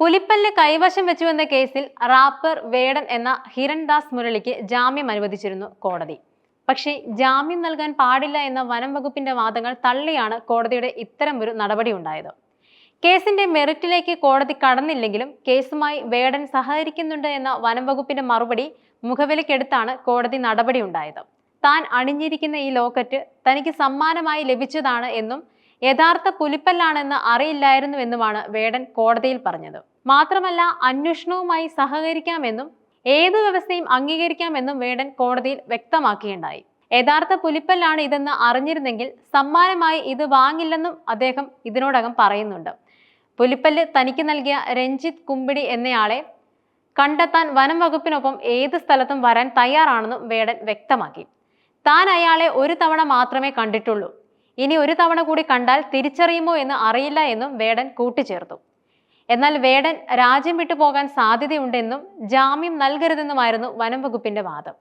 പുലിപ്പല്ല് കൈവശം വെച്ചുവെന്ന കേസിൽ റാപ്പർ വേടൻ എന്ന ഹിരൺദാസ് മുരളിക്ക് ജാമ്യം അനുവദിച്ചിരുന്നു കോടതി. പക്ഷേ ജാമ്യം നൽകാൻ പാടില്ല എന്ന വനം വകുപ്പിന്റെ വാദങ്ങൾ തള്ളിയാണ് കോടതിയുടെ ഇത്തരമൊരു നടപടി ഉണ്ടായത്. കേസിന്റെ മെറിറ്റിലേക്ക് കോടതി കടന്നില്ലെങ്കിലും കേസുമായി വേടൻ സഹകരിക്കുന്നുണ്ട് എന്ന വനം വകുപ്പിന്റെ മറുപടി മുഖവിലക്കെടുത്താണ് കോടതി നടപടി ഉണ്ടായത്. താൻ അണിഞ്ഞിരിക്കുന്ന ഈ ലോക്കറ്റ് തനിക്ക് സമ്മാനമായി ലഭിച്ചതാണ് എന്നും യഥാർത്ഥ പുലിപ്പല്ലാണെന്ന് അറിയില്ലായിരുന്നുവെന്നുമാണ് വേടൻ കോടതിയിൽ പറഞ്ഞത്. മാത്രമല്ല, അന്വേഷണവുമായി സഹകരിക്കാമെന്നും ഏതു വ്യവസ്ഥയും അംഗീകരിക്കാമെന്നും വേടൻ കോടതിയിൽ വ്യക്തമാക്കിയുണ്ടായി. യഥാർത്ഥ പുലിപ്പല്ലാണ് ഇതെന്ന് അറിഞ്ഞിരുന്നെങ്കിൽ സമ്മാനമായി ഇത് വാങ്ങില്ലെന്നും അദ്ദേഹം ഇതിനോടകം പറയുന്നുണ്ട്. പുലിപ്പല്ല് തനിക്ക് നൽകിയ രഞ്ജിത്ത് കുമ്പിടി എന്നയാളെ കണ്ടെത്താൻ വനം വകുപ്പിനൊപ്പം ഏത് സ്ഥലത്തും വരാൻ തയ്യാറാണെന്നും വേടൻ വ്യക്തമാക്കി. താൻ അയാളെ ഒരു തവണ മാത്രമേ കണ്ടിട്ടുള്ളൂ, ഇനി ഒരു തവണ കൂടി കണ്ടാൽ തിരിച്ചറിയുമോ എന്ന് അറിയില്ല എന്നും വേടൻ കൂട്ടിച്ചേർത്തു. എന്നാൽ വേടൻ രാജ്യം വിട്ടു പോകാൻ സാധ്യതയുണ്ടെന്നും ജാമ്യം നൽകരുതെന്നുമായിരുന്നു വനം വകുപ്പിന്റെ വാദം.